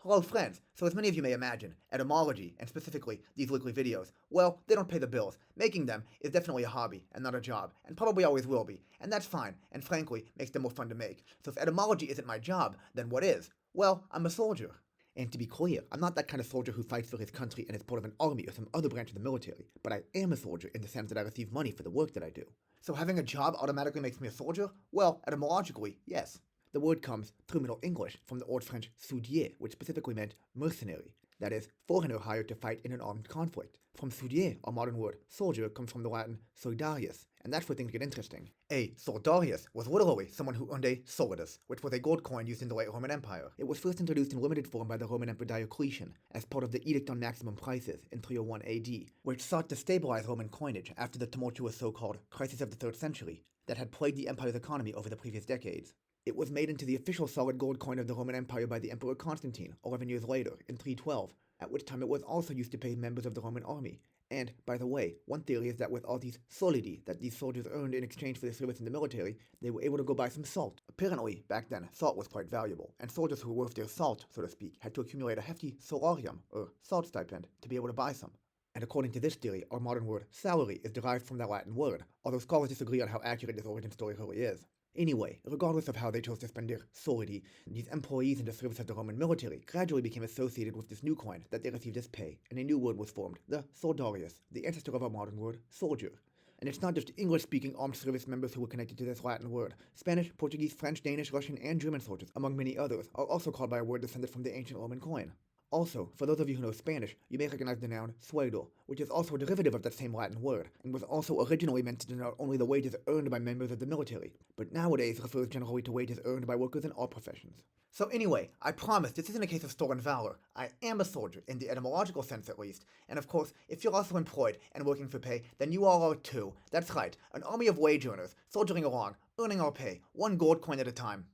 Hello friends, so as many of you may imagine, etymology, and specifically these weekly videos, well, they don't pay the bills. Making them is definitely a hobby and not a job, and probably always will be, and that's fine, and frankly, makes them more fun to make. So if etymology isn't my job, then what is? Well, I'm a soldier. And to be clear, I'm not that kind of soldier who fights for his country and is part of an army or some other branch of the military, but I am a soldier in the sense that I receive money for the work that I do. So having a job automatically makes me a soldier? Well, etymologically, yes. The word comes through Middle English from the Old French soldier, which specifically meant mercenary, that is, foreigner hired to fight in an armed conflict. From soldier, our modern word soldier comes from the Latin soldarius, and that's where things get interesting. A soldarius was literally someone who earned a solidus, which was a gold coin used in the late Roman Empire. It was first introduced in limited form by the Roman Emperor Diocletian as part of the Edict on Maximum Prices in 301 AD, which sought to stabilize Roman coinage after the tumultuous so-called crisis of the 3rd century that had plagued the empire's economy over the previous decades. It was made into the official solid gold coin of the Roman Empire by the Emperor Constantine 11 years later, in 312, at which time it was also used to pay members of the Roman army. And, by the way, one theory is that with all these solidi that these soldiers earned in exchange for their service in the military, they were able to go buy some salt. Apparently, back then, salt was quite valuable, and soldiers who were worth their salt, so to speak, had to accumulate a hefty salarium, or salt stipend, to be able to buy some. And according to this theory, our modern word salary is derived from that Latin word, although scholars disagree on how accurate this origin story really is. Anyway, regardless of how they chose to spend their solidi, these employees in the service of the Roman military gradually became associated with this new coin that they received as pay, and a new word was formed, the soldarius, the ancestor of our modern word, soldier. And it's not just English-speaking armed service members who were connected to this Latin word. Spanish, Portuguese, French, Danish, Russian, and German soldiers, among many others, are also called by a word descended from the ancient Roman coin. Also, for those of you who know Spanish, you may recognize the noun sueldo, which is also a derivative of that same Latin word, and was also originally meant to denote only the wages earned by members of the military, but nowadays refers generally to wages earned by workers in all professions. So anyway, I promise this isn't a case of stolen valor. I am a soldier, in the etymological sense at least, and of course, if you're also employed and working for pay, then you all are too. That's right, an army of wage earners, soldiering along, earning our pay, one gold coin at a time.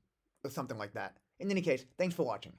Or something like that. In any case, thanks for watching.